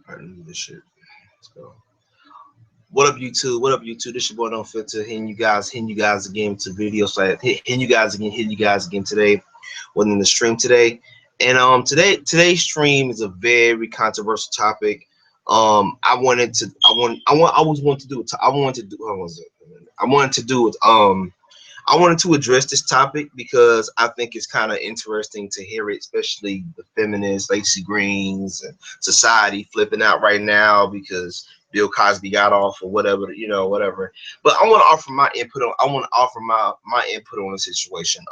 All right, let me do this shit. Let's go. What up, YouTube? What up, YouTube? This your boy No Filter. Hitting you guys again to video. So hitting you guys again today. Within the stream today, and today's stream is a very controversial topic. I always want to do it. I wanted to do. What was it? I wanted to do it. I wanted to address this topic because I think it's kind of interesting to hear it, especially the feminists, Lacey Greens, and society flipping out right now because Bill Cosby got off or whatever, whatever. But I want to offer my input on. I want to offer my input on the situation.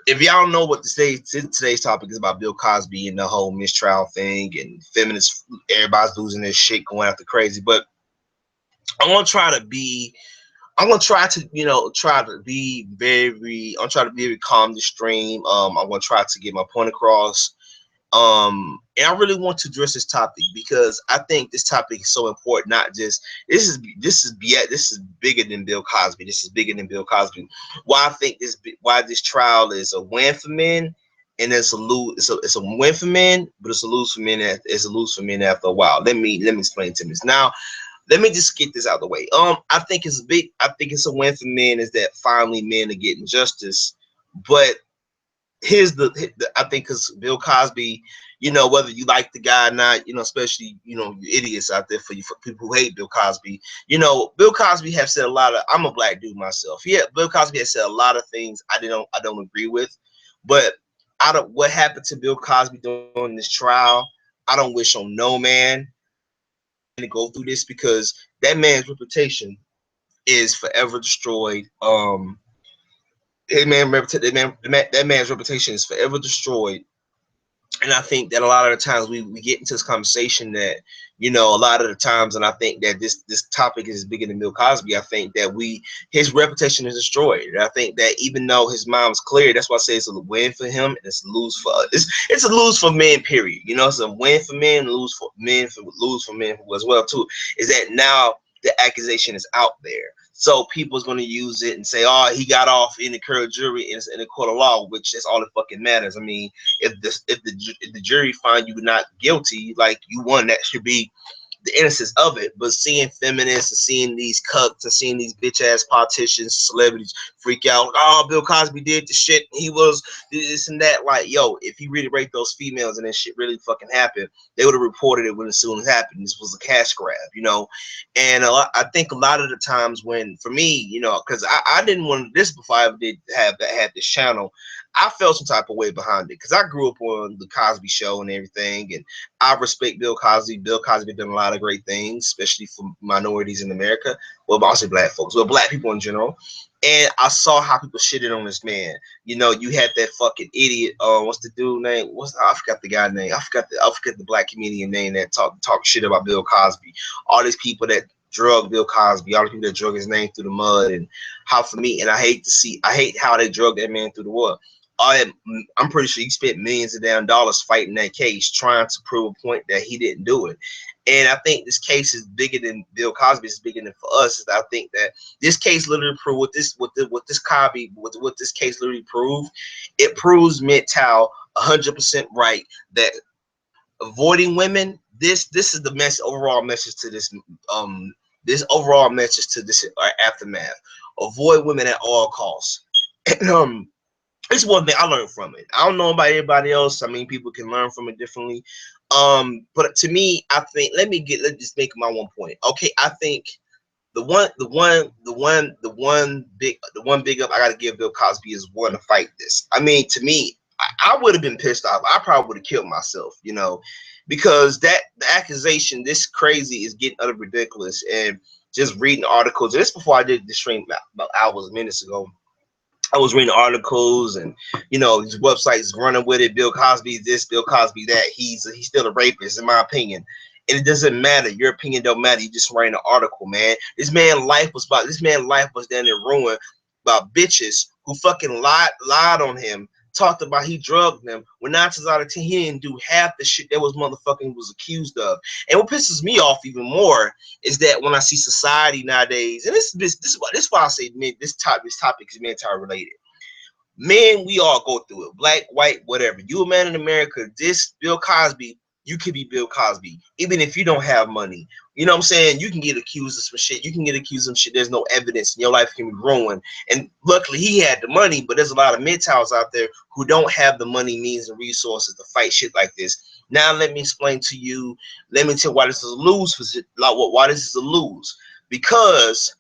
If y'all know what today's topic is about, Bill Cosby and the whole mistrial thing and feminists, everybody's losing their shit, going after crazy. But I'm gonna try to be I'm gonna try to, try to be I'm trying to be very calm the stream. I'm gonna try to get my point across. And I really want to address this topic because I think this topic is so important. Not just this is bigger than Bill Cosby. This is bigger than Bill Cosby. Why this trial is a win for men, and it's a lose. It's a win for men, but it's a lose for men. It's a lose for men after a while. Let me explain to this now. Let me just get this out of the way. I think it's big. I think it's a win for men is that finally men are getting justice. But here's I think because Bill Cosby, whether you like the guy or not, especially you idiots out there for people who hate Bill Cosby, Bill Cosby have said a lot of. I'm a black dude myself. Yeah, Bill Cosby has said a lot of things I don't agree with, but out of what happened to Bill Cosby during this trial, I don't wish on no man to go through this because that man's reputation is forever destroyed. That man's reputation is forever destroyed. And I think that a lot of the times we get into this conversation that, a lot of the times, and I think that this topic is bigger than Bill Cosby. I think that his reputation is destroyed. And I think that even though his mom's clear, that's why I say it's a win for him and it's a lose for us. It's a lose for men, period. It's a win for men, lose for men as well too. Is that now the accusation is out there. So people's going to use it and say, oh, he got off in the current jury in the court of law, which is all that fucking matters. I mean, if the jury find you not guilty, like you won, that should be the innocence of it. But seeing feminists and seeing these cucks and seeing these bitch ass politicians, celebrities freak out, oh, Bill Cosby did the shit, he was this and that. Like, yo, if he really raped those females and that shit really fucking happened, they would have reported it when as soon as it happened. This was a cash grab, And I think a lot of the times when, for me, because I didn't want this before I ever did had this channel. I felt some type of way behind it because I grew up on the Cosby Show and everything, and I respect Bill Cosby. Bill Cosby done a lot of great things, especially for minorities in America. Well, also black folks, well, black people in general. And I saw how people shitted on this man. You had that fucking idiot. What's the dude name? I forgot the guy name. I forgot the black comedian name that talk shit about Bill Cosby. All these people that drug Bill Cosby, all the people that drug his name through the mud, and how for me, and I hate how they drug that man through the mud. I'm pretty sure he spent millions of damn dollars fighting that case, trying to prove a point that he didn't do it. And I think this case is bigger than Bill Cosby. Is bigger than for us. I think that this case literally proved what this case literally proved. It proves MGTOW 100% right that avoiding women. This is the overall message to this aftermath. Avoid women at all costs. And it's one thing I learned from it. I don't know about everybody else. I mean, people can learn from it differently. But to me, I think let's just make my one point. Okay, I think the one big up I gotta give Bill Cosby is one to fight this. I mean, to me, I would have been pissed off. I probably would have killed myself, because the accusation, this crazy, is getting utterly ridiculous. And just reading articles, this before I did the stream about hours, minutes ago. I was reading articles and these websites running with it. Bill Cosby this, Bill Cosby that. He's still a rapist, in my opinion. And it doesn't matter. Your opinion don't matter. You just write an article, man. This man's life was down there ruined by bitches who fucking lied on him, talked about he drugged them. When 9 times out of 10 he didn't do half the shit that was motherfucking was accused of. And what pisses me off even more is that when I see society nowadays, and this is why I say, man, this topic is mental related. Men, we all go through it. Black, white, whatever. You a man in America, this Bill Cosby, you could be Bill Cosby, even if you don't have money. You know what I'm saying? You can get accused of some shit. You can get accused of shit. There's no evidence, and your life can be ruined. And luckily, he had the money, but there's a lot of MGTOWs out there who don't have the money, means, and resources to fight shit like this. Now, let me explain to you. Let me tell you why this is a lose for why this is a lose. Because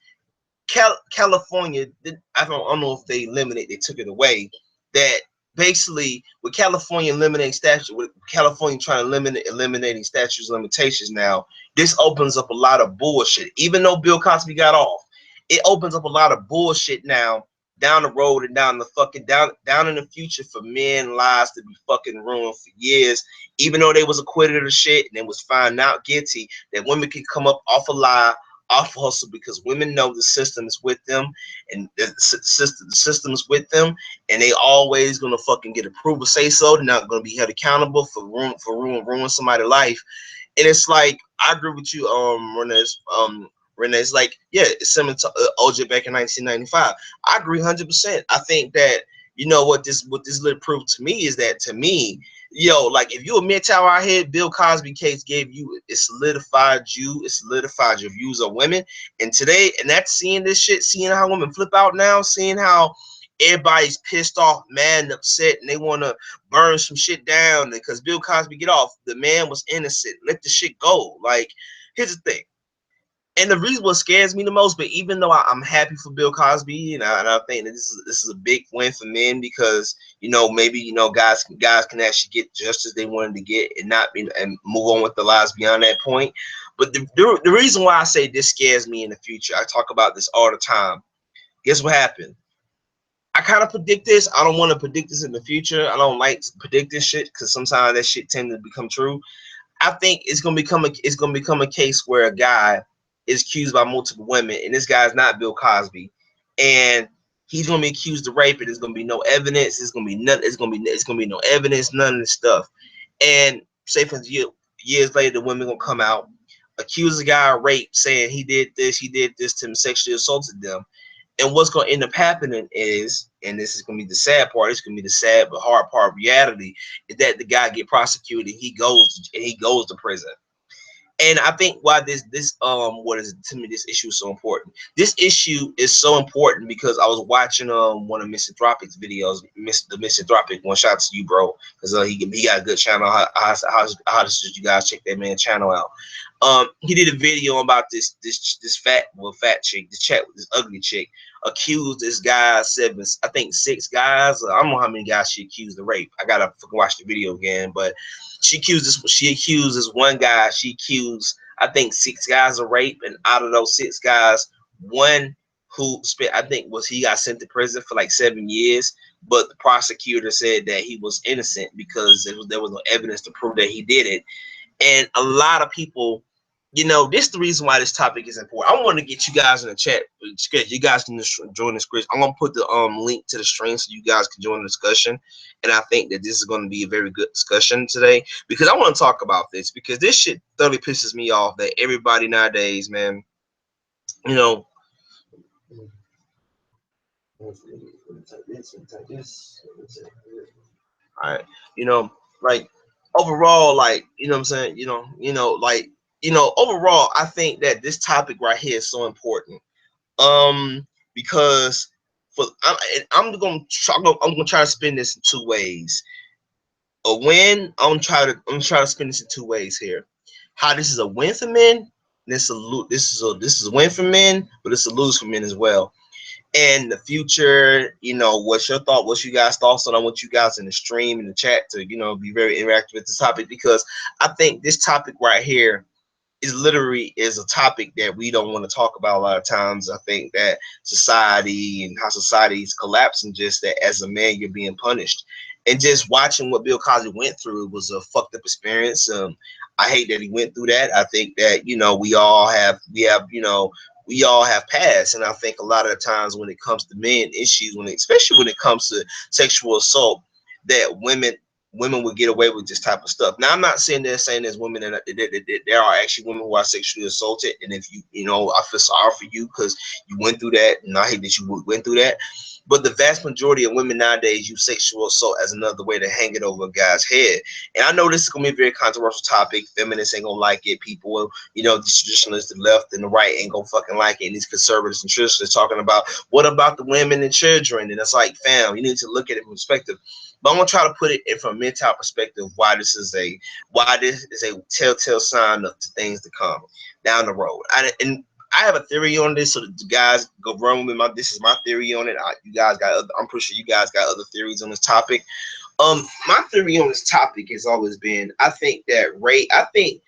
California, I don't know if they eliminated, they took it away. That basically, with California eliminating statute, with California trying to eliminating statutes of limitations now, this opens up a lot of bullshit. Even though Bill Cosby got off, it opens up a lot of bullshit now down the road and down in the future for men lives to be fucking ruined for years. Even though they was acquitted of shit and they was found out guilty, that women can come up off a lie, off hustle, because women know the system is with them, and the system is with them, and they always gonna fucking get approval, say so. They're not gonna be held accountable for ruin somebody's life. And it's like, I agree with you, Renee's like, yeah, it's similar to OJ back in 1995. I agree 100%. I think that, you know what this little proved to me is that, to me, yo, like, if you a MGTOW out here, Bill Cosby case gave you, it solidified your views of women. And today, and that's seeing this shit, seeing how women flip out now, seeing how everybody's pissed off, mad, and upset, and they want to burn some shit down because Bill Cosby get off. The man was innocent. Let the shit go. Like, here's the thing. And the reason what scares me the most, but even though I'm happy for Bill Cosby, and I think that this is a big win for men, because, you know, maybe, you know, guys can actually get justice they wanted to get and not be, and move on with their lives beyond that point. But the reason why I say this scares me in the future, I talk about this all the time. Guess what happened? I kind of predict this. I don't want to predict this in the future. I don't like to predict this shit because sometimes that shit tends to become true. I think it's gonna become a case where a guy is accused by multiple women, and this guy's not Bill Cosby, and he's gonna be accused of rape, and there's gonna be no evidence. It's gonna be nothing. It's gonna be no evidence. None of this stuff. And say for years later, the women gonna come out, accuse the guy of rape, saying he did this to him, sexually assaulted them. And what's going to end up happening is, and this is going to be the sad part, it's going to be the sad but hard part of reality, is that the guy get prosecuted, he goes to prison. And I think why this to me, this issue is so important. This issue is so important because I was watching one of Misanthropic's videos, the Misanthropic one. Shout out to you, bro, because he got a good channel. How should you guys check that man's channel out? He did a video about this fat chick, this ugly chick, accused this guy, I think 6 guys. I don't know how many guys she accused of rape. I gotta fucking watch the video again, but she accused this one guy. She accused, I think, 6 guys of rape, and out of those 6 guys, one who spent, I think, he got sent to prison for like 7 years, but the prosecutor said that he was innocent because there was no evidence to prove that he did it. And a lot of people, you know, this is the reason why this topic is important. I want to get you guys in the chat. You guys can join the script. I'm gonna put the link to the stream so you guys can join the discussion. And I think that this is going to be a very good discussion today, because I want to talk about this, because this shit thoroughly pisses me off that everybody nowadays, man, you know. All right, you know, like, overall, like, you know what I'm saying, overall, I think that this topic right here is so important. Because I'm gonna try to spin this in 2 ways. A win. I'm gonna try to spin this in 2 ways here. How this is a win for men. This is a win for men, but it's a lose for men as well. And the future, you know, what's your thought? What's you guys' thoughts on? I want you guys in the stream, in the chat, to, you know, be very interactive with this topic, because I think this topic right here is a topic that we don't want to talk about a lot of times. I think that society and how society is collapsing, just that as a man you're being punished, and just watching what Bill Cosby went through was a fucked up experience. I hate that he went through that. I think that, you know, we all have passed, and I think a lot of the times when it comes to men issues, especially when it comes to sexual assault, that women would get away with this type of stuff. Now, I'm not saying there's women that there are actually women who are sexually assaulted, and if you know, I feel sorry for you because you went through that, and I hate that you went through that. But the vast majority of women nowadays use sexual assault as another way to hang it over a guy's head. And I know this is gonna be a very controversial topic. Feminists ain't gonna like it. People, you know, the traditionalists, the left and the right ain't gonna fucking like it. And these conservatives and traditionalists talking about what about the women and children? And it's like, fam, you need to look at it from perspective. But I'm gonna try to put it in from a mental perspective why this is a telltale sign of things to come down the road. And I have a theory on this, so the guys go run with my. This is my theory on it. You guys got. I'm pretty sure you guys got other theories on this topic. My theory on this topic has always been. I think that I think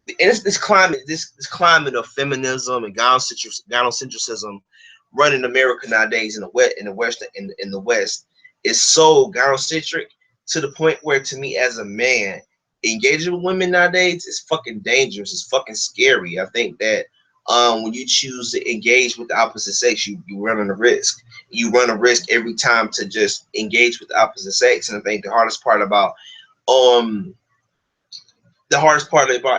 and it's this climate, this climate of feminism and gynocentrism running America nowadays in the West, in the West, is so gynocentric to the point where, to me as a man, engaging with women nowadays is fucking dangerous. It's fucking scary. I think that when you choose to engage with the opposite sex, you run a risk. You run a risk every time to just engage with the opposite sex. And I think the hardest part about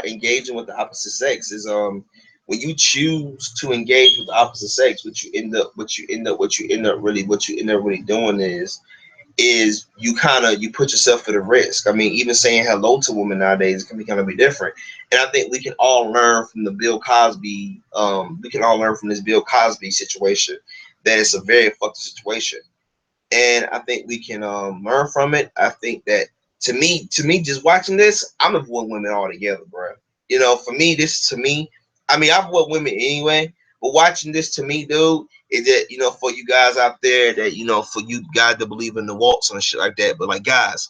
engaging with the opposite sex is when you choose to engage with the opposite sex, what you end up really doing is you put yourself at a risk. I mean, even saying hello to women nowadays can be kind of be different. And I think we can all learn from the Bill Cosby. We can all learn from this Bill Cosby situation that it's a very fucked situation. And I think we can learn from it. I think that to me, just watching this, I'm avoiding women altogether, bro. You know, for me, I mean, I've avoided women anyway, but watching this to me, dude, is that, you know, for you guys out there that, you know, for you guys that believe in the waltz and shit like that, but like, guys,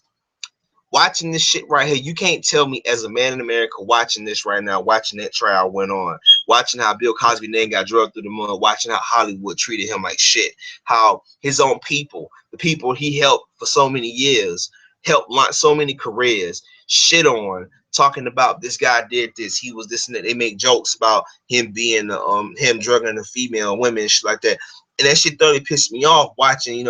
watching this shit right here, you can't tell me as a man in America watching this right now, watching that trial went on, watching how Bill Cosby name got drugged through the mud, watching how Hollywood treated him like shit, how his own people, the people he helped for so many years, helped launch so many careers, shit on, talking about this guy did this, he was this and that. They make jokes about him being him drugging the female women, shit like that. And that shit thoroughly pissed me off watching,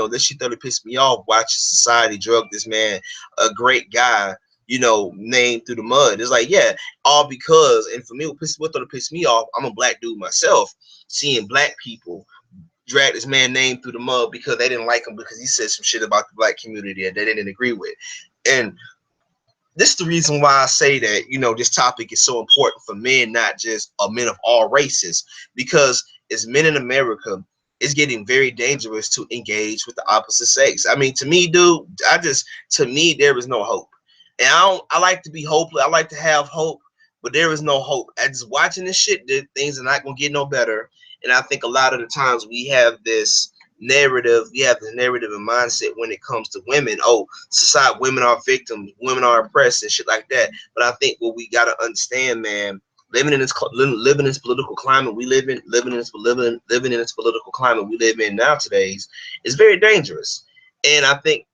society drug this man, a great guy, you know, named through the mud. It's like, yeah, all because, and for me, what thoroughly pissed me off, I'm a black dude myself, seeing black people drag this man name through the mud because they didn't like him because he said some shit about the black community that they didn't agree with. And this is the reason why I say that, you know, this topic is so important for men, not just men of all races, because as men in America, it's getting very dangerous to engage with the opposite sex. I mean, to me, dude, to me, there is no hope. And I like to be hopeless. I like to have hope, but there is no hope. I just watching this shit, things are not going to get no better. And I think a lot of the times we have this narrative and mindset when it comes to women. Oh, society, women are victims, women are oppressed and shit like that. But I think what we got to understand, man, living in this political climate we live in, living in this political climate we live in now today's is very dangerous. And I think,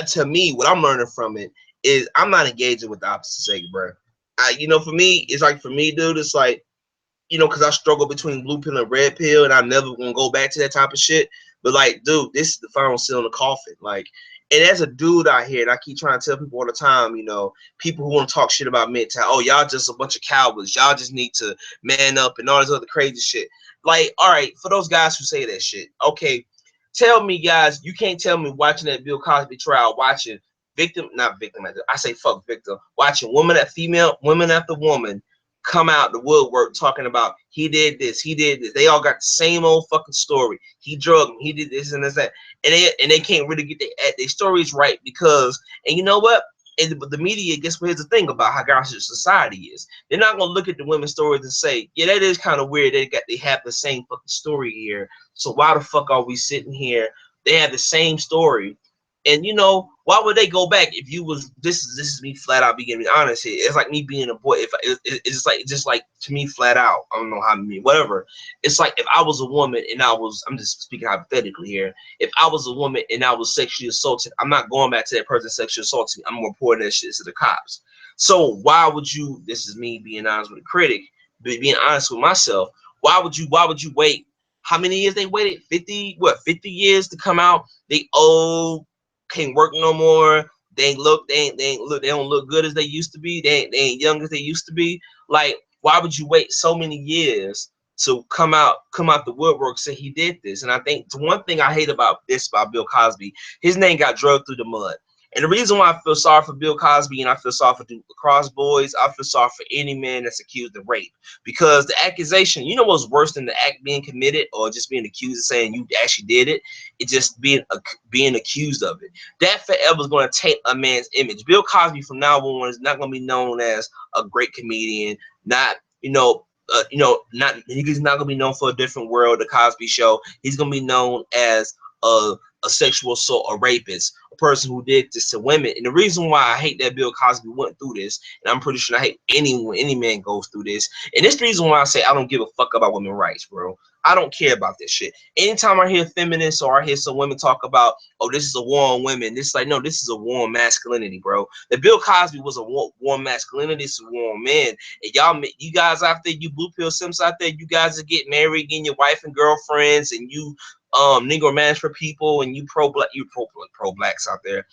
to me, what I'm learning from it is I'm not engaging with the opposite sex, bro. For me, it's like, for me, dude, it's like, you know, because I struggle between blue pill and red pill, and I never gonna go back to that type of shit. But like, dude, this is the final seal in the coffin. Like, and as a dude out here, and I keep trying to tell people all the time, you know, people who want to talk shit about MGTOW, oh, y'all just a bunch of cowards. Y'all just need to man up and all this other crazy shit. Like, all right, for those guys who say that shit, okay, tell me, guys, you can't tell me watching that Bill Cosby trial, watching not victim, I say fuck victim, watching woman after woman come out the woodwork talking about he did this. They all got the same old fucking story. He drugged him, he did this and this, that. And they can't really get their stories right because, and you know what? But the media, guess what? Here's the thing about how gosh society is. They're not gonna look at the women's stories and say, yeah, that is kind of weird. They have the same fucking story here. So why the fuck are we sitting here? They have the same story. And you know, why would they go back if you was this is me flat out being honest here. It's like me being a boy. If it's just like to me flat out. I don't know how to mean whatever. It's like if I was a woman and I'm just speaking hypothetically here. If I was a woman and I was sexually assaulted, I'm not going back to that person sexually assaulted me. I'm reporting that shit to the cops. So why would you? This is me being honest with a critic, being honest with myself. Why would you wait? How many years they waited? 50 years to come out? They can't work no more. They don't look good as they used to be. They ain't young as they used to be. Like, why would you wait so many years to come out the woodwork, say he did this. And I think the one thing I hate about Bill Cosby, his name got drugged through the mud. And the reason why I feel sorry for Bill Cosby and I feel sorry for the lacrosse boys, I feel sorry for any man that's accused of rape. Because the accusation, you know what's worse than the act being committed or just being accused of saying you actually did it? It's just being accused of it. That forever is going to taint a man's image. Bill Cosby from now on is not going to be known as a great comedian, not, not, he's not gonna be known for A Different World, The Cosby Show. He's gonna be known as a sexual assault, a rapist, a person who did this to women. And the reason why I hate that Bill Cosby went through this, and I'm pretty sure I hate any man goes through this, and it's the reason why I say I don't give a fuck about women's rights, bro. I don't care about this shit. Anytime I hear feminists or I hear some women talk about, oh, this is a war on women, this is like, no, this is a war on masculinity, bro. That Bill Cosby was a war on masculinity, this is a war on men. And you guys out there, you blue pill simps out there, you guys are getting married, getting your wife and girlfriends, and you Negro manage for people, and you pro blacks out there,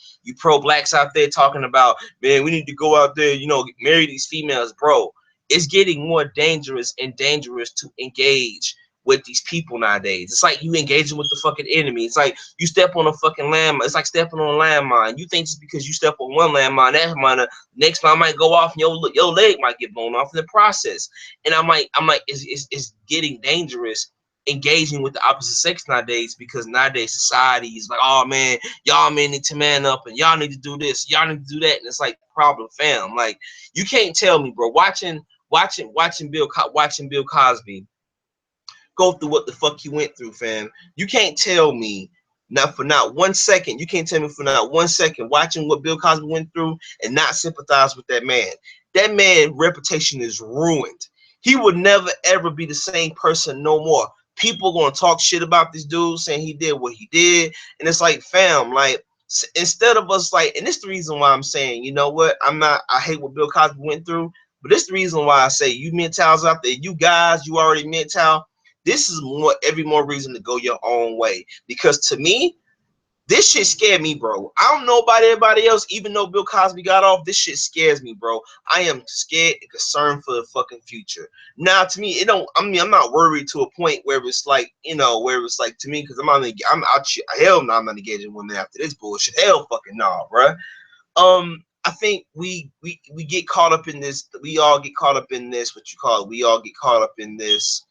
talking about, man, we need to go out there, marry these females, bro. It's getting more dangerous and dangerous to engage with these people nowadays. It's like you engaging with the fucking enemy. It's like you step on a fucking landmine. It's like stepping on a landmine. You think just because you step on one landmine, that mine, next one might go off and your leg might get blown off in the process. And I'm like, it's getting dangerous engaging with the opposite sex nowadays, because nowadays society is like, oh man, y'all men need to man up and y'all need to do this, y'all need to do that, and it's like problem fam. Like, you can't tell me, bro, watching Bill Cosby go through what the fuck he went through, fam. You can't tell me not for not 1 second. You can't tell me for not 1 second watching what Bill Cosby went through and not sympathize with that man. That man's reputation is ruined. He would never ever be the same person no more. People gonna talk shit about this dude saying he did what he did, and it's like, fam, like, instead of us like, and this is the reason why I'm saying, you know what, I hate what Bill Cosby went through, but this is the reason why I say, you MGTOWs out there, you guys, you already MGTOW, this is every more reason to go your own way. Because to me, this shit scared me, bro. I don't know about everybody else. Even though Bill Cosby got off, this shit scares me, bro. I am scared and concerned for the fucking future. Now, to me, it don't. I mean, I'm not worried to a point where it's like, where it's like, to me, because hell no, I'm not engaging women after this bullshit. Hell fucking no, bro. I think we get caught up in this. We all get caught up in this. What you call it? We all get caught up in this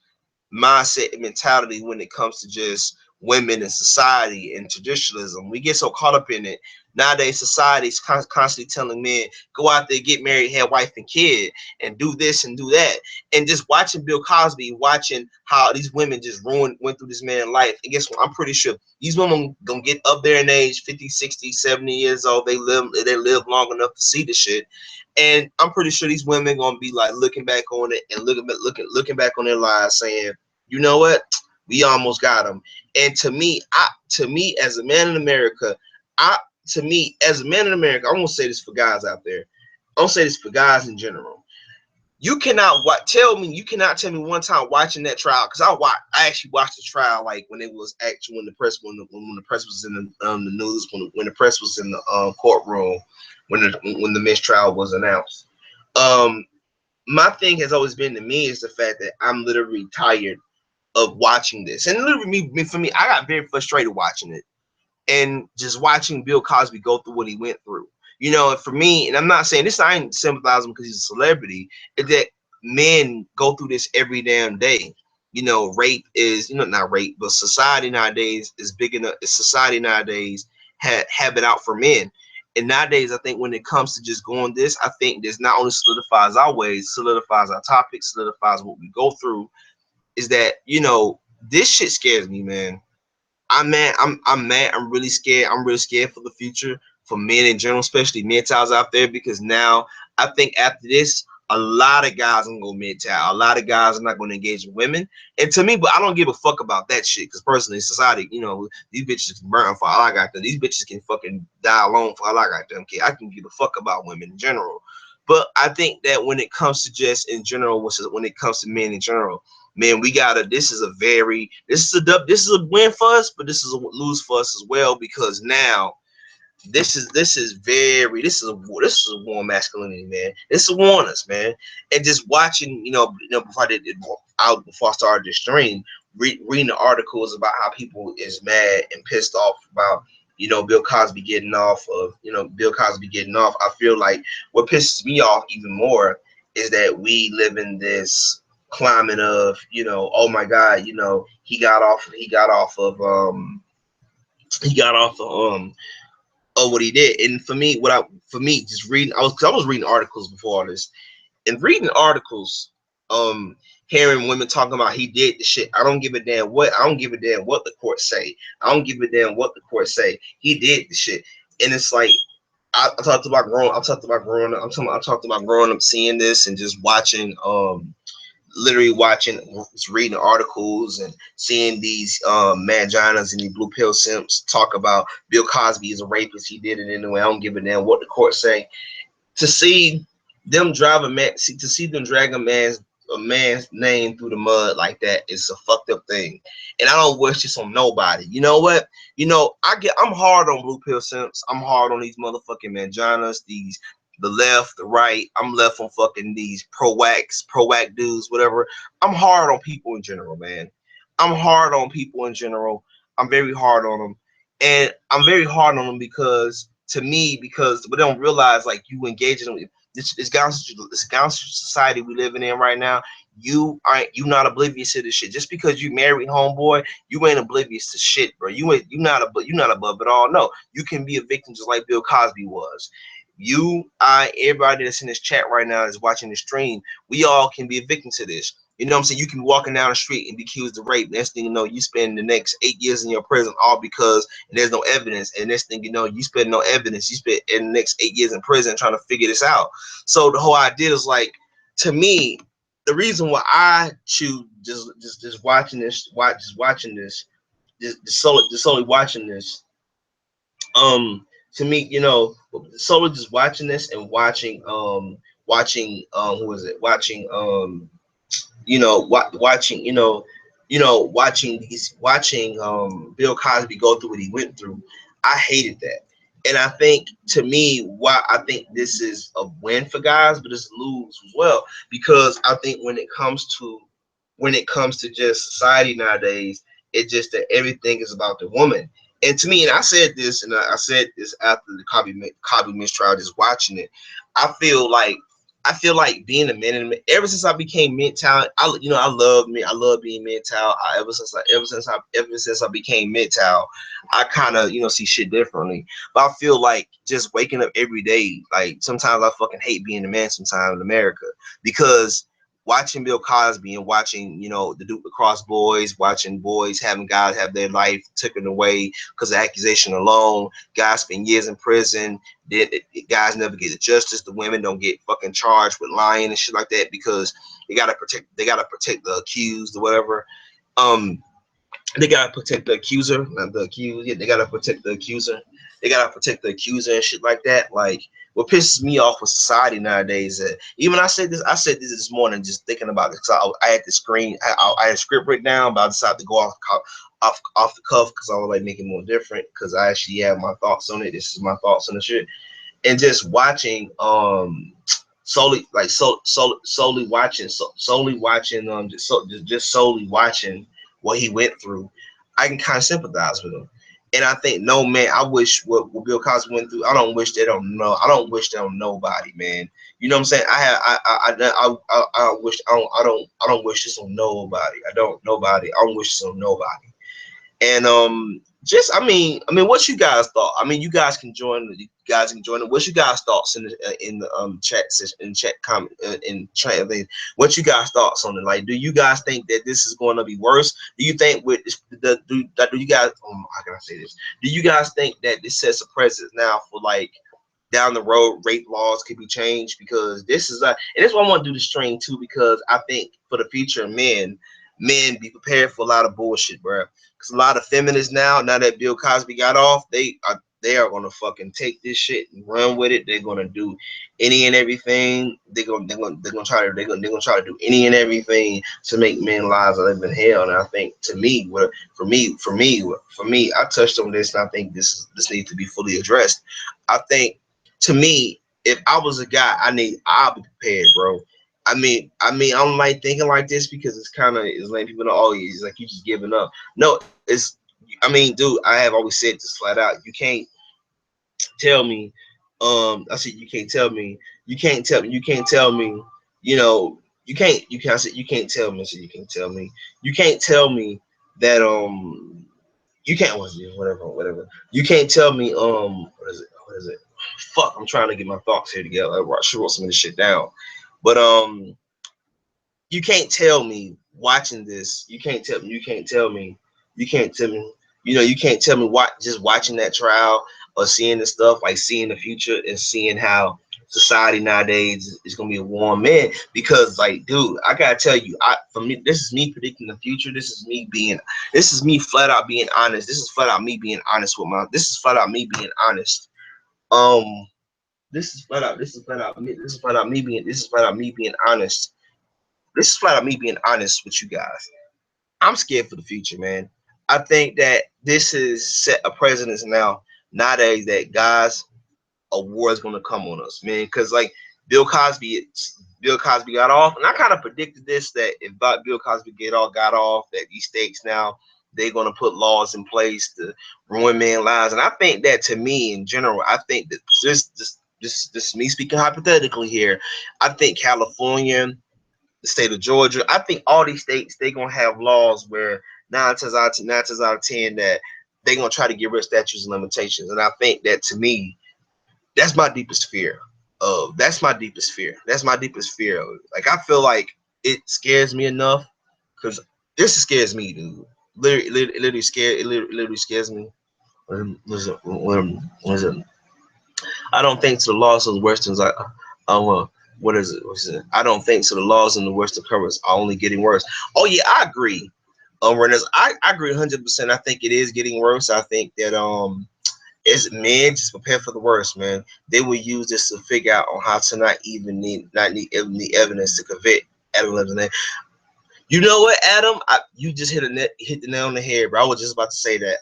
mindset and mentality when it comes to just women and society and traditionalism. We get so caught up in it. Nowadays, society is constantly telling men, go out there, get married, have wife and kid, and do this and do that. And just watching Bill Cosby, watching how these women just went through this man's life. And guess what? I'm pretty sure these women gonna get up there in age, 50, 60, 70 years old. They live long enough to see the shit. And I'm pretty sure these women gonna be like looking back on it and looking back on their lives, saying, you know what? We almost got them. And to me, as a man in America, I want to say this for guys out there. I want to say this for guys in general. You cannot tell me one time watching that trial, because I actually watched the trial, like when it was actually when the press was in the news, when the press was in the courtroom, when the mistrial was announced. My thing has always been, to me, is the fact that I'm literally tired of watching this, and literally for me, I got very frustrated watching it, and just watching Bill Cosby go through what he went through. And for me, and I'm not saying this, I ain't sympathizing because he's a celebrity, is that men go through this every damn day. Rape is, not rape, but society nowadays is big enough. Society nowadays have it out for men. And nowadays, I think when it comes to just going this, I think this not only solidifies our ways, solidifies our topics, solidifies what we go through, is that, this shit scares me, man. I'm mad. I'm really scared. I'm really scared for the future, for men in general, especially MGTOWs out there, because now I think after this, a lot of guys are gonna go MGTOW. A lot of guys are not gonna engage with women. And to me, but I don't give a fuck about that shit, because personally, society, these bitches can burn for all I got them. These bitches can fucking die alone for all I got them. Okay, I can give a fuck about women in general. But I think that when it comes to just in general, when it comes to men in general, man, this is a win for us, but this is a lose for us as well, because now this is a war on masculinity, man. This is warn us, man. And just watching, before I did it out before I started the stream, reading the articles about how people is mad and pissed off about Bill Cosby getting off of Bill Cosby getting off. I feel like what pisses me off even more is that we live in this climate of oh my god, he got off of what he did. And for me just reading, I was reading articles before all this, and reading articles, hearing women talking about he did the shit. I don't give a damn what the court say. I don't give a damn what the court say. He did the shit. And it's like I talked about growing up. I talked about growing up seeing this and just watching literally watching, reading articles and seeing these manginas and these blue pill simps talk about Bill Cosby is a rapist. He did it anyway. I don't give a damn what the court say. To see them to see them drag a man's name through the mud like that is a fucked up thing. And I don't wish this on nobody. You know what? I'm hard on blue pill simps. I'm hard on these motherfucking manginas, the left, the right. I'm left on fucking these pro whack dudes, whatever. I'm hard on people in general, man. I'm hard on people in general. I'm very hard on them. And I'm very hard on them because to me, because we don't realize like you engaging with this gangster society we living in right now. You not oblivious to this shit. Just because you married homeboy, you ain't oblivious to shit, bro. You not above it all. No, you can be a victim just like Bill Cosby was. Everybody that's in this chat right now is watching the stream. We all can be a victim to this. You know what I'm saying? You can be walking down the street and be accused of rape. Next thing you know, you spend the next 8 years in your prison, all because there's no evidence. And next thing you know, you spend no evidence. You spend in the next 8 years in prison trying to figure this out. So the whole idea is like, to me, the reason why I choose just watching this, just solely watching this, to me, solely just watching this and watching who is it? Watching watching Bill Cosby go through what he went through. I hated that. And I think, to me, why I think this is a win for guys, but it's a lose as well, because I think when it comes to just society nowadays, it's just that everything is about the woman. And to me, and I said this, and I said this after the Cosby mistrial, just watching it, I feel like being a man, and ever since I became MGTOW, I love me. I love being MGTOW. Ever since I became MGTOW, I kind of see shit differently. But I feel like just waking up every day, like sometimes I fucking hate being a man sometimes in America, because watching Bill Cosby and watching the Duke Lacrosse boys, watching boys having guys have their life taken away because of accusation alone. Guys spend years in prison. Guys never get the justice. The women don't get fucking charged with lying and shit like that because they gotta protect the accused or whatever. They gotta protect the accuser, not the accused. Yeah, they gotta protect the accuser. They gotta protect the accuser and shit like that. Like, what pisses me off with society nowadays, even I said this morning, just thinking about this. I had the screen, I had a script written down, but I decided to go off the cuff because I was like making it more different because I actually have my thoughts on it. This is my thoughts on the shit, and just watching solely watching just solely watching what he went through, I can kind of sympathize with him. And I think, no, man, I wish what Bill Cosby went through. I don't wish that on nobody, man. You know what I'm saying? I wish I don't wish this on nobody. I don't wish this on nobody. And just what you guys thought? I mean, you guys can join. It. What's you guys thoughts in the chat session, in chat comment, in chat things? What you guys thoughts on it? Like, do you guys think that this is going to be worse? Do you think with do you guys? How can I say this? Do you guys think that this sets a precedent now for like down the road rape laws could be changed? Because this is and this is why I want to do the stream too, because I think for the future, men be prepared for a lot of bullshit, bro. Because a lot of feminists now that Bill Cosby got off, they they are gonna fucking take this shit and run with it. They're gonna do any and everything. They're gonna try to they're gonna try to do any and everything to make men lives live in hell. And I think to me, for me, I touched on this, and I think this needs to be fully addressed. I think to me, if I was a guy, I'll be prepared, bro. I don't like thinking like this because it's letting people know, oh, it's like you just giving up. No, dude, I have always said this flat out. You can't tell me, I said you can't tell me, you know, I said you can't tell me, so you can't tell me that you can't whatever. You can't tell me what is it? Fuck, I'm trying to get my thoughts here together. I should wrote some of this shit down. But you can't tell me watching this. You can't tell me. You can't tell me what just watching that trial or seeing the stuff, like seeing the future and seeing how society nowadays is gonna be a warm man. Because, like, dude, I gotta tell you, for me, this is me predicting the future. This is me flat out being honest. This is flat out me being honest with my. This is flat out me being honest. Um, this is flat out me being honest. This is flat out me being honest with you guys. I'm scared for the future, man. I think that this is set a precedence nowadays that guys, a war is gonna come on us, man. Because like Bill Cosby, Bill Cosby got off, and I kind of predicted this, that if Bill Cosby got off, that these states now they're gonna put laws in place to ruin men's lives. And I think that, to me, in general, I think that this me speaking hypothetically here. I think California, the state of Georgia, I think all these states, they gonna have laws where nine times out of 10 that they gonna try to get rid of statutes and limitations. And I think that, to me, that's my deepest fear. That's my deepest fear. Like, I feel like it scares me enough, because this scares me, dude. It literally scares me. What is it? I don't think to the laws of the Westerns. What is it? What's it? I don't think so. The laws in the Western currents are only getting worse. Oh yeah, I agree. Renez, I agree 100%. I think it is getting worse. I think that as men, just prepare for the worst, man. They will use this to figure out on how to not need evidence to convict Adam Levine. You know what, Adam? You just hit the nail on the head, bro. I was just about to say that.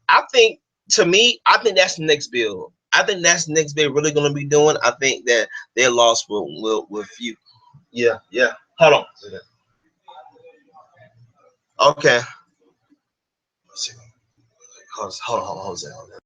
I think, to me, I think that's the next bill. I think that's the next bill really gonna be doing. I think that their loss will few. Yeah, yeah. Hold on. Okay. Hold on.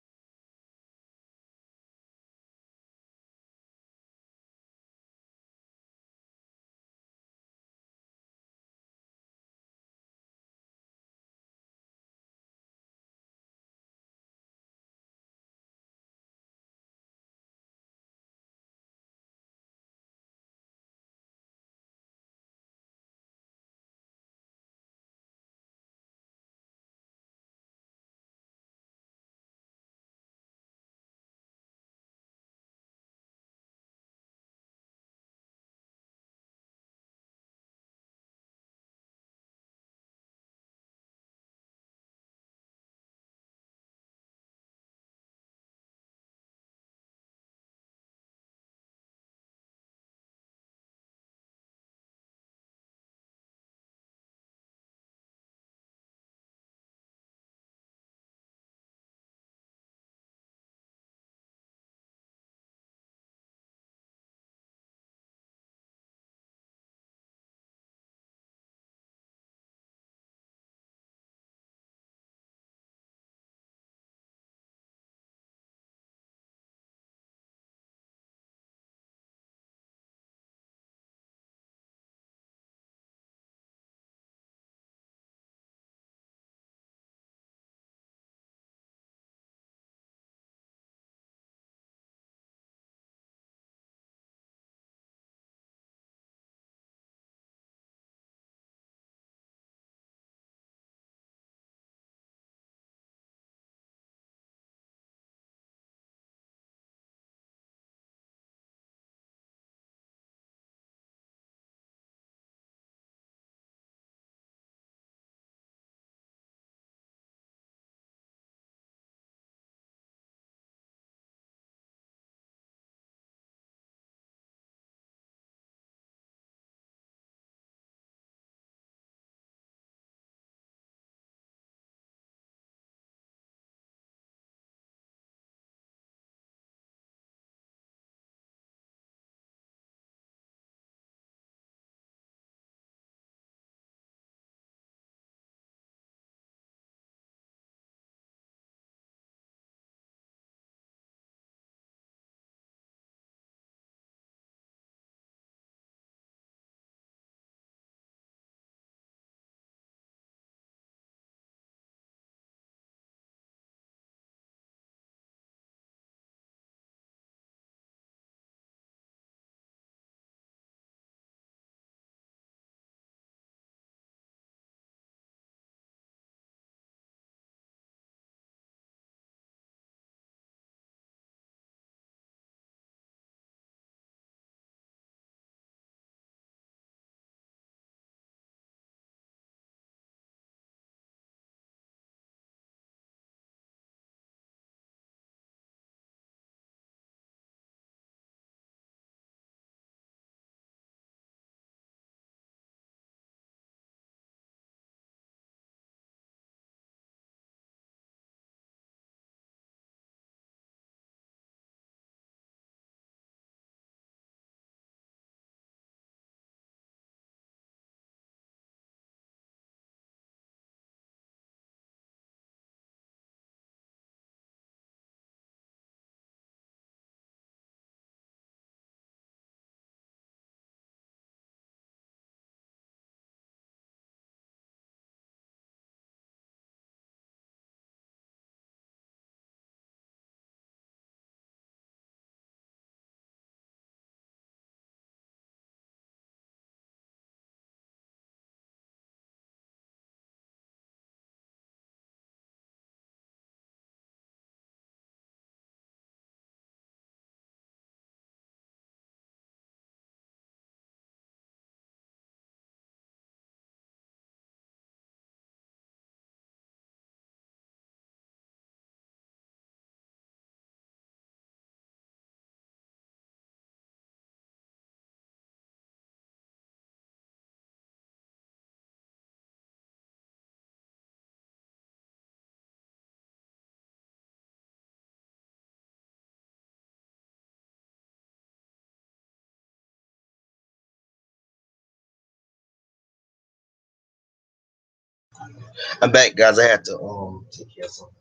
I'm back, guys. I had to take care of something.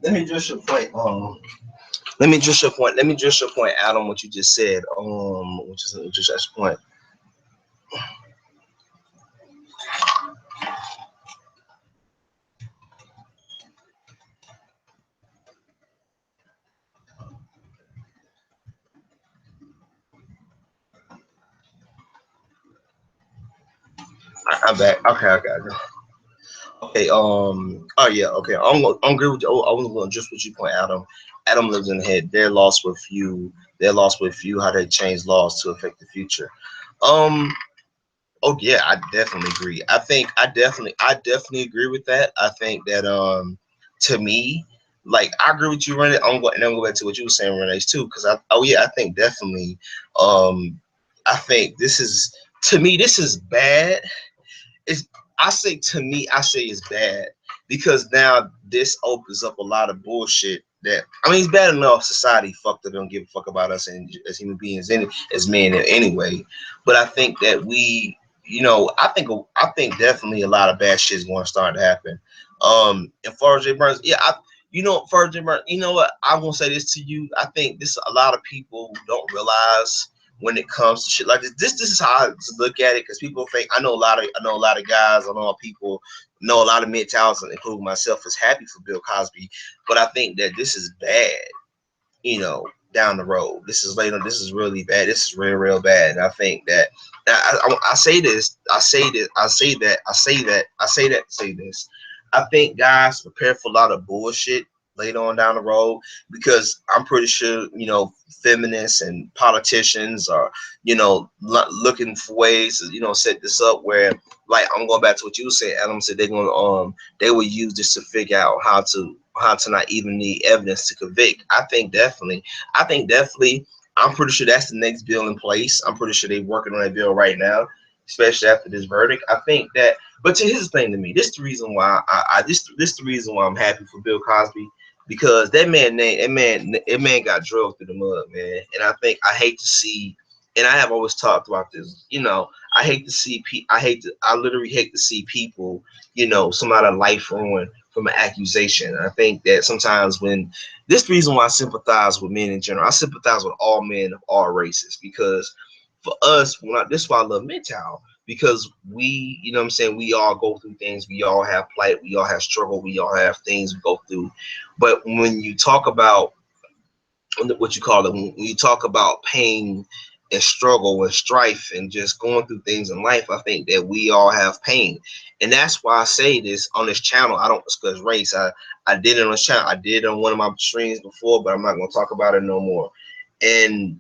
Let me address your point. Let me address your point. Let me address your point, Adam. What you just said. Which is just your point. I'm back. Okay, okay. Okay. Oh yeah. Okay. I'm agree with you. I was going to just what you point, Adam. Adam lives in the head. They're lost with you. They're lost with you. How they change laws to affect the future. Um. Oh yeah, I definitely agree. I definitely agree with that. I think that to me, like I agree with you, Renee. I'm going and I'm going back to what you were saying, Renee, too, because oh yeah, I think definitely. Um, I think this is to me this is bad. It's I say to me, I say it's bad because now this opens up a lot of bullshit that I mean it's bad enough society fucked up don't give a fuck about us and as human beings as men anyway. But I think that we I think definitely a lot of bad shit is going to start to happen. And far as Jay Burns, yeah, far as Jay Burns, you know what? I won't say this to you. I think this a lot of people don't realize when it comes to shit like this. This is how I look at it because people think I know a lot of guys, I know people, know a lot of MGTOWs, including myself, is happy for Bill Cosby, but I think that this is bad. Down the road, this is later. This is really bad. This is real bad. And I think that I say this. I say this. I say that. I say that. I say that. Say this. I think guys prepare for a lot of bullshit later on down the road because I'm pretty sure feminists and politicians are looking for ways to set this up where like I'm going back to what you said. Adam said they're going to they will use this to figure out how to not even need evidence to convict. I think definitely I'm pretty sure that's the next bill in place. I'm pretty sure they're working on that bill right now, especially after this verdict. I think that but to his thing to me, this the reason why this the reason why I'm happy for Bill Cosby because that man got drugged through the mud, man. And I hate to see, and I have always talked about this. I literally hate to see people, somebody's life ruined from an accusation. I think that sometimes when this the reason why I sympathize with men in general. I sympathize with all men of all races because for us, this is why I love MGTOW because what I'm saying, we all go through things, we all have plight, we all have struggle, we all have things we go through. But when you talk about what you call it, when you talk about pain and struggle and strife and just going through things in life, I think that we all have pain. And that's why I say this on this channel. I don't discuss race. I did it on this channel. I did it on one of my streams before, but I'm not gonna talk about it no more. And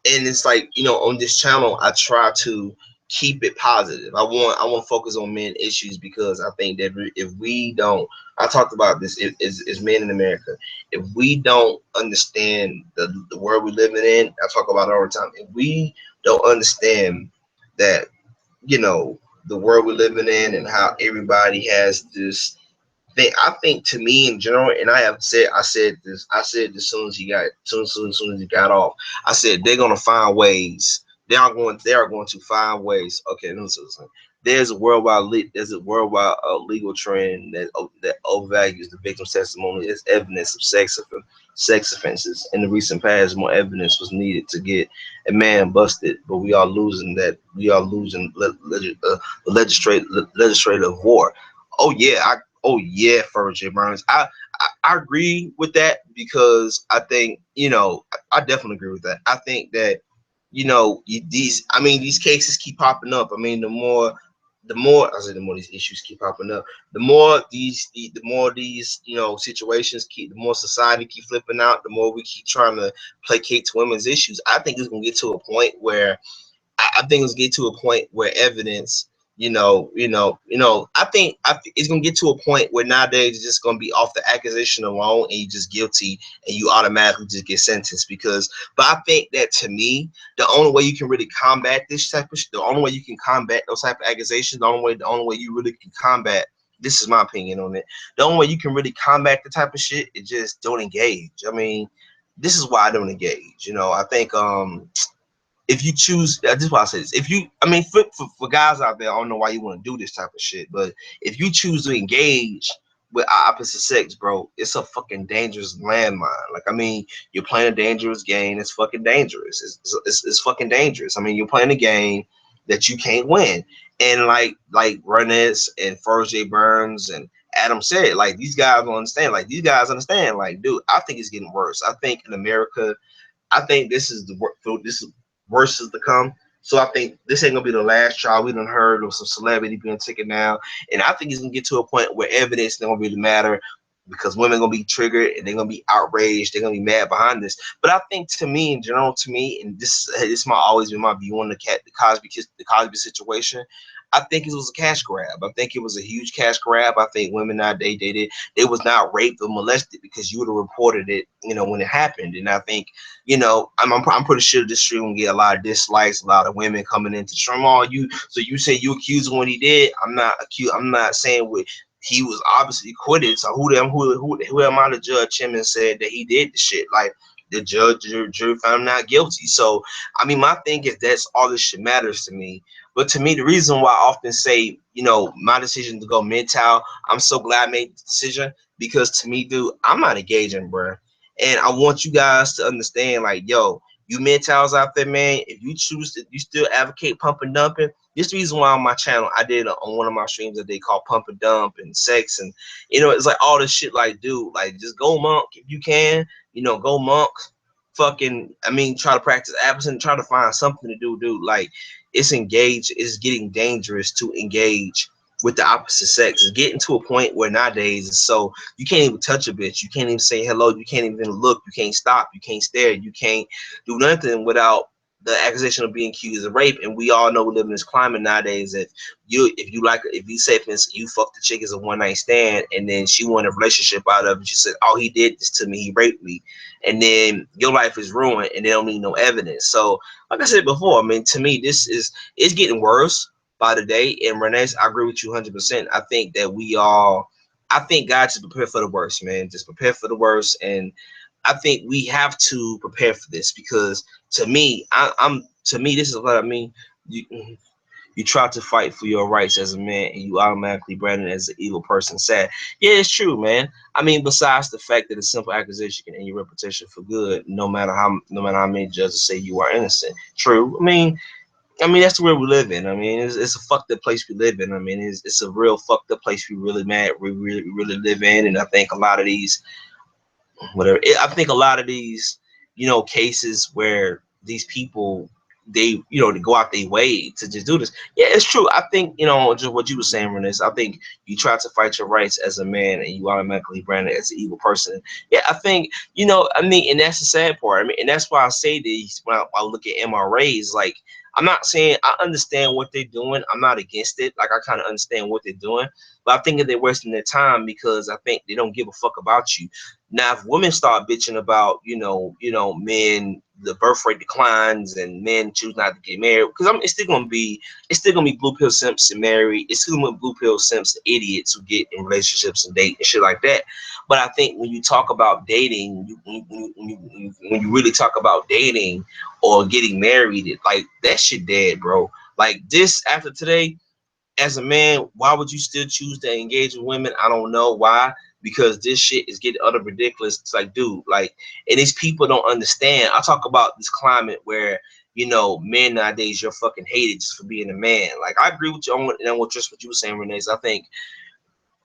it's like on this channel I try to keep it positive. I want to focus on men issues because I think that if we don't, I talked about this is men in America. If we don't understand the world we're living in, I talk about it all the time. If we don't understand that the world we're living in and how everybody has this I think to me in general, and I said this as soon as soon as he got off. I said they're gonna find ways. They are going to find ways. Okay, let me say this. There's a worldwide legal trend that overvalues the victim's testimony as evidence of sex offenses. In the recent past, more evidence was needed to get a man busted, but we are losing that. We are losing the legislative war. Oh yeah, Fergie Burns. I agree with that because I think I definitely agree with that. I think that these cases keep popping up. I mean the more these issues keep popping up, the more these situations keep, the more society keep flipping out, the more we keep trying to placate to women's issues. I think it's gonna get to a point where I think it's get to a point where evidence, it's gonna get to a point where nowadays it's just gonna be off the accusation alone, and you just guilty, and you automatically just get sentenced. But I think that to me, the only way you can really combat this type of, the only way you can combat those type of accusations, the only way you really can combat. This is my opinion on it. The only way you can really combat the type of shit is just don't engage. I mean, this is why I don't engage. I think if you choose, this is why I say this. If you, I mean, for guys out there, I don't know why you want to do this type of shit, but if you choose to engage with opposite sex, bro, it's a fucking dangerous landmine. Like, I mean, you're playing a dangerous game. It's fucking dangerous. It's fucking dangerous. I mean, you're playing a game that you can't win. And like Renez and Forrest J. Burns and Adam said, like, these guys don't understand. Like, these guys understand. Like, dude, I think it's getting worse. I think in America, I think this is this is worse is to come. So I think this ain't gonna be the last trial. We done heard of some celebrity being taken down, and I think it's gonna get to a point where evidence don't really matter because women gonna be triggered and they're gonna be outraged. They're gonna be mad behind this. But I think to me, in general, to me, and this might always be my view on the Cosby situation. I think it was a cash grab. I think it was a huge cash grab. I think women nowadays they was not raped or molested because you would have reported it, when it happened. And I think, I'm pretty sure this stream will get a lot of dislikes, a lot of women coming into the stream. Oh, so you say you accused him what he did? I'm not accused. I'm not saying what he was obviously acquitted. So who am I to judge him and said that he did the shit? Like the jury found him not guilty. So I mean, my thing is that's all this shit matters to me. But to me, the reason why I often say, my decision to go MGTOW, I'm so glad I made the decision because to me, dude, I'm not engaging, bro. And I want you guys to understand, like, yo, you MGTOWs out there, man, if you choose to, you still advocate pump and dumping. This is the reason why on my channel, I did on one of my streams that they call pump and dump and sex. And, it's like all this shit, like, dude, like, just go monk if you can, go monk. Fucking, I mean, try to practice absent, try to find something to do, dude. Like, it's getting dangerous to engage with the opposite sex. It's getting to a point where nowadays it's so you can't even touch a bitch, you can't even say hello, you can't even look, you can't stop, you can't stare, you can't do nothing without the accusation of being accused of rape. And we all know we live in this climate nowadays. If you say, for instance, you fucked the chick as a one night stand and then she wanted a relationship out of it, she said, oh, he did this to me, he raped me, and then your life is ruined and they don't need no evidence. So like I said before, I mean, to me, it's getting worse by the day. And Renee, I agree with you 100%. I think that I think God just prepare for the worst, man. Just prepare for the worst. And I think we have to prepare for this because to me, this is what I mean. You try to fight for your rights as a man and you automatically branded as an evil person. Sad. Yeah, it's true, man. I mean, besides the fact that a simple accusation can end your reputation for good, no matter how many judges say you are innocent. True. I mean that's the world we live in. I mean, it's a fucked up place we live in. I mean, it's a real fucked up place we really live in. And I think a lot of these I think a lot of these, cases where these people they go out their way to just do this. Yeah, it's true. I think, just what you were saying, Renee. I think you try to fight your rights as a man and you automatically branded as an evil person. Yeah, I think, I mean, and that's the sad part. I mean, and that's why I say this when I look at MRAs, like, I'm not saying I understand what they're doing. I'm not against it. Like, I kind of understand what they're doing, but I think that they're wasting their time because I think they don't give a fuck about you. Now, if women start bitching about, men, the birth rate declines and men choose not to get married, because it's still gonna be blue pill simps and married. It's still gonna be blue pill simps and idiots who get in relationships and date and shit like that. But I think when you talk about dating, when you really talk about dating or getting married, like that shit dead, bro. Like this after today, as a man, why would you still choose to engage with women? I don't know why. Because this shit is getting utter ridiculous. It's like, dude, like, and these people don't understand. I talk about this climate where, men nowadays, you're fucking hated just for being a man. Like, I agree with you on just what you were saying, Renee. I think,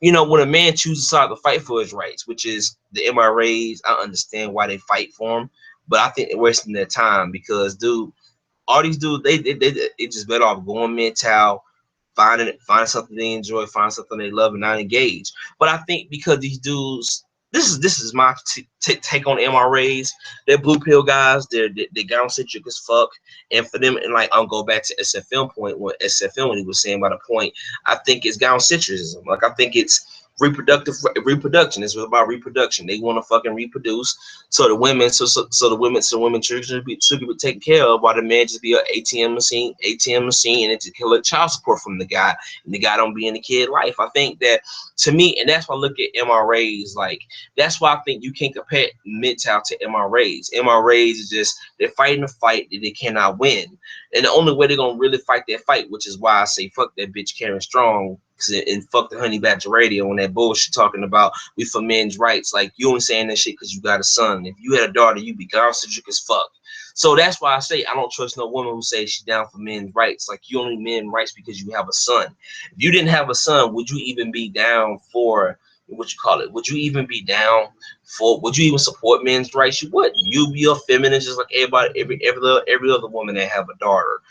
when a man chooses to fight for his rights, which is the MRAs, I understand why they fight for them. But I think they're wasting their time because, dude, all these dudes, they just better off going mental, find something they enjoy, find something they love, and not engage. But I think because these dudes, this is my take on MRAs. They're blue pill guys. They're gown centric as fuck. And for them, and like I'll go back to SFM point when he was saying about a point. I think it's gown centrism. Like I think it's reproduction. It's about reproduction. They want to fucking reproduce, so the women, so the women should be taken care of, while the man just be an ATM machine, and to collect child support from the guy, and the guy don't be in the kid life. I think that, to me, and that's why I look at MRAs. Like, that's why I think you can't compare MGTOW to MRAs. MRAs is just, they're fighting a fight that they cannot win, and the only way they're gonna really fight that fight, which is why I say fuck that bitch Karen Strong, and fuck the Honey Badger Radio and that bullshit talking about we for men's rights. Like, you only saying that shit because you got a son. If you had a daughter, you'd be gossip as fuck. So that's why I say I don't trust no woman who says she's down for men's rights. Like, you only men's rights because you have a son. If you didn't have a son, would you even be down for what you call it? Would you even be down for? Would you even support men's rights? You wouldn't. You'd be a feminist just like everybody, every other woman that have a daughter,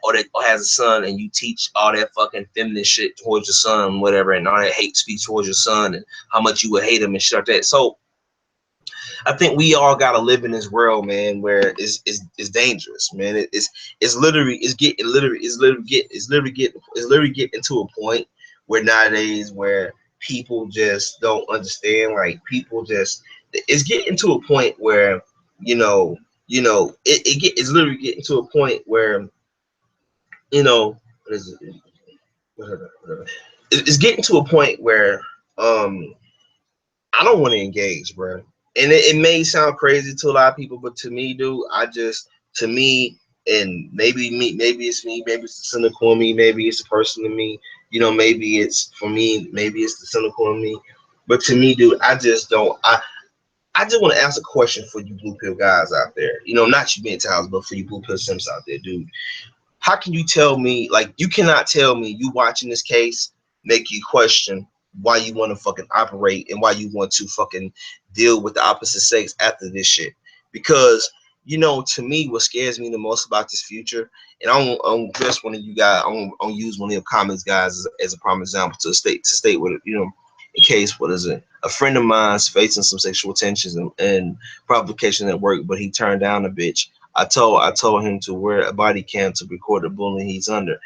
or has a son, and you teach all that fucking feminist shit towards your son, whatever, and all that hate speech towards your son, and how much you would hate him and shit like that. So I think we all gotta live in this world, man, where it's dangerous, man. It's literally getting to a point where nowadays where people just don't understand. Like, people just, it's getting to a point where it's literally getting to a point where what is it? Whatever. It's getting to a point where I don't want to engage, bro. And it may sound crazy to a lot of people, but to me, dude, to me, and maybe it's me, maybe it's the cynical in me, maybe it's the person in me, maybe it's for me, maybe it's the cynical in me. But to me, dude, I just don't. I just want to ask a question for you blue pill guys out there. Not you MGTOWs, but for you blue pill simps out there, dude. How can you tell me, like, you cannot tell me you watching this case make you question why you want to fucking operate and why you want to fucking deal with the opposite sex after this shit? Because, to me, what scares me the most about this future, and I'm just one of you guys, I'm use one of your comments, guys, as a prime example to state what, in case, what is it? A friend of mine's facing some sexual tensions and provocation at work, but he turned down a bitch. I told him to wear a body cam to record the bullying he's under.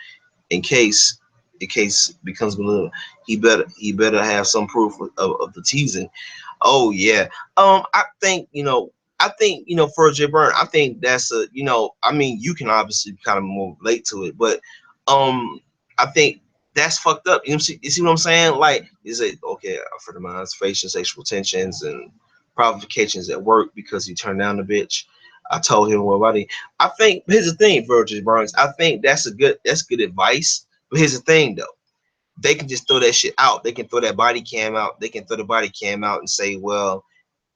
In case becomes a little, he better have some proof of the teasing. Oh yeah. I think for J Burn, I think that's I mean, you can obviously kind of more relate to it, but I think that's fucked up. You see what I'm saying? Like, is it okay? For the minds facing sexual tensions and provocations at work because he turned down the bitch. I told him, well, buddy, I think here's the thing, Virgil Burns. I think that's good advice. But here's the thing, though. They can just throw that shit out. They can throw that body cam out. They can throw the body cam out and say, well,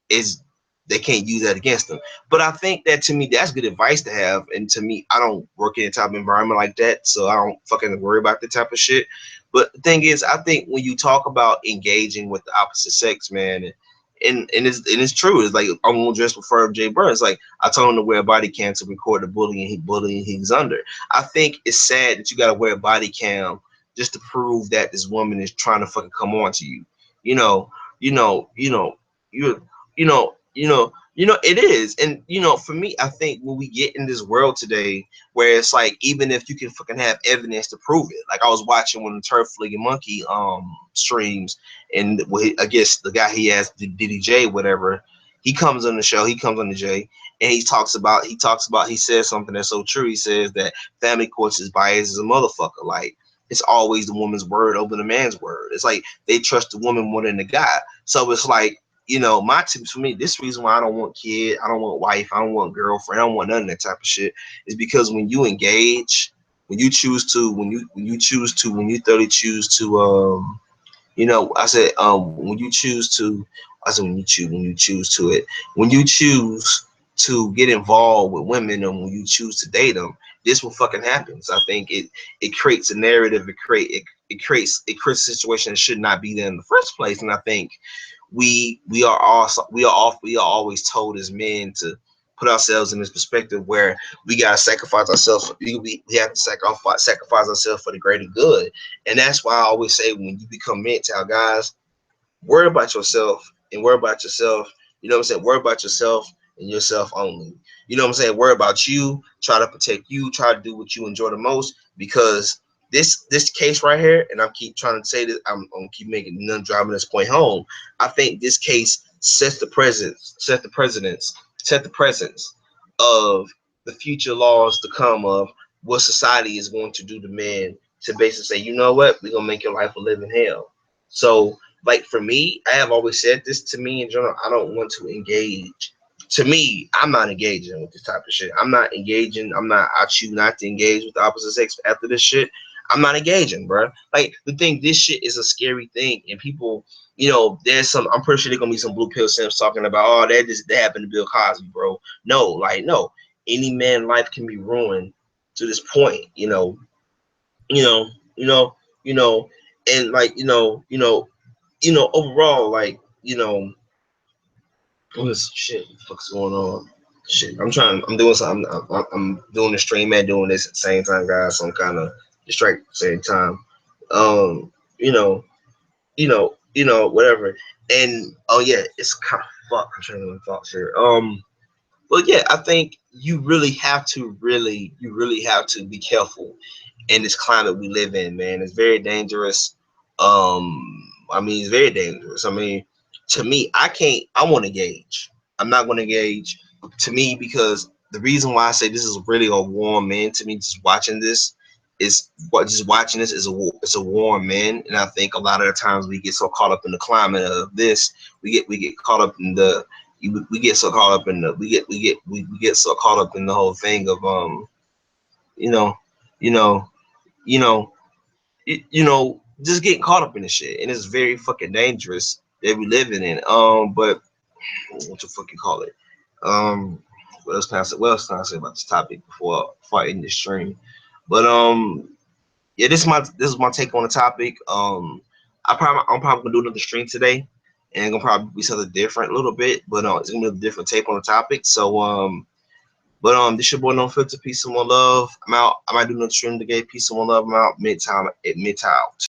they can't use that against them. But I think that, to me, that's good advice to have. And to me, I don't work in a type of environment like that, so I don't fucking worry about that type of shit. But the thing is, I think when you talk about engaging with the opposite sex, man, and it's true. It's like, I'm gonna just refer to Jay Burns. Like, I told him to wear a body cam to record the bullying he's under. I think it's sad that you gotta wear a body cam just to prove that this woman is trying to fucking come on to you. You know, you know, you know, you it is. And for me, I think when we get in this world today where it's like, even if you can fucking have evidence to prove it, like I was watching one of the Turf League and Monkey streams, and I guess the guy he has, DDJ, whatever, he comes on the show, he comes on the J, and he says something that's so true. He says that family courts is biased as a motherfucker. Like, it's always the woman's word over the man's word. It's like they trust the woman more than the guy. So it's like, my tips for me, this reason why I don't want kid, I don't want wife, I don't want girlfriend, I don't want none of that type of shit, is because when you engage, when you thoroughly choose to, when you choose to get involved with women, and when you choose to date them, this will fucking happen. So I think it creates a narrative, it creates a situation that should not be there in the first place. And I think we are always told as men to put ourselves in this perspective where we gotta sacrifice ourselves. We have to sacrifice ourselves for the greater good. And that's why I always say, when you become MGTOW, guys, worry about yourself and worry about yourself. You know what I'm saying? Worry about yourself and yourself only. You know what I'm saying? Worry about you. Try to protect you. Try to do what you enjoy the most, because this case right here, and I keep trying to say this, I'm gonna keep making none driving this point home. I think this case sets the set the presence of the future laws to come of what society is going to do to men to basically say, you know what, we're gonna make your life a living hell. So, like for me, I have always said this to me in general. I don't want to engage. To me, I'm not engaging with this type of shit. I'm not engaging. I choose not to engage with the opposite sex after this shit. I'm not engaging, bro. Like the thing, this shit is a scary thing, and people, there's some. I'm pretty sure there's gonna be some blue pill simps talking about, oh, that happened to Bill Cosby, bro. No, like no, any man life can be ruined to this point, you know, you know, you know, and like overall, like what is shit? What the fuck's going on? Shit, I'm doing something. I'm doing the stream and doing this at the same time, guys. So I'm kind of distracted at the same time. Um, you know, whatever. And oh yeah, it's kind of fuck. I'm trying to thoughts here. But yeah, I think you really have to be careful in this climate we live in, man. It's very dangerous. I mean, it's very dangerous. I mean, to me, I want to gauge. I'm not going to gauge. To me, because the reason why I say this is really a warm man to me, just watching this is what just watching this is it's a warm man, and I think a lot of the times we get so caught up in the climate of this, we get caught up in the we get so caught up in the we get so caught up in the whole thing of you know you know you know just getting caught up in this shit, and it's very fucking dangerous that we living in. But what you fucking call it? Um, what else can I say? What else can I say about this topic before I end the stream? But yeah, this is my take on the topic. I'm probably gonna do another stream today, and it's gonna probably be something different a little bit, but it's gonna be a different take on the topic. So but this your boy No Filter. Peace and more love. I'm out. I might do another stream today. Peace and more love. I'm out. MGTOW at MGTOW.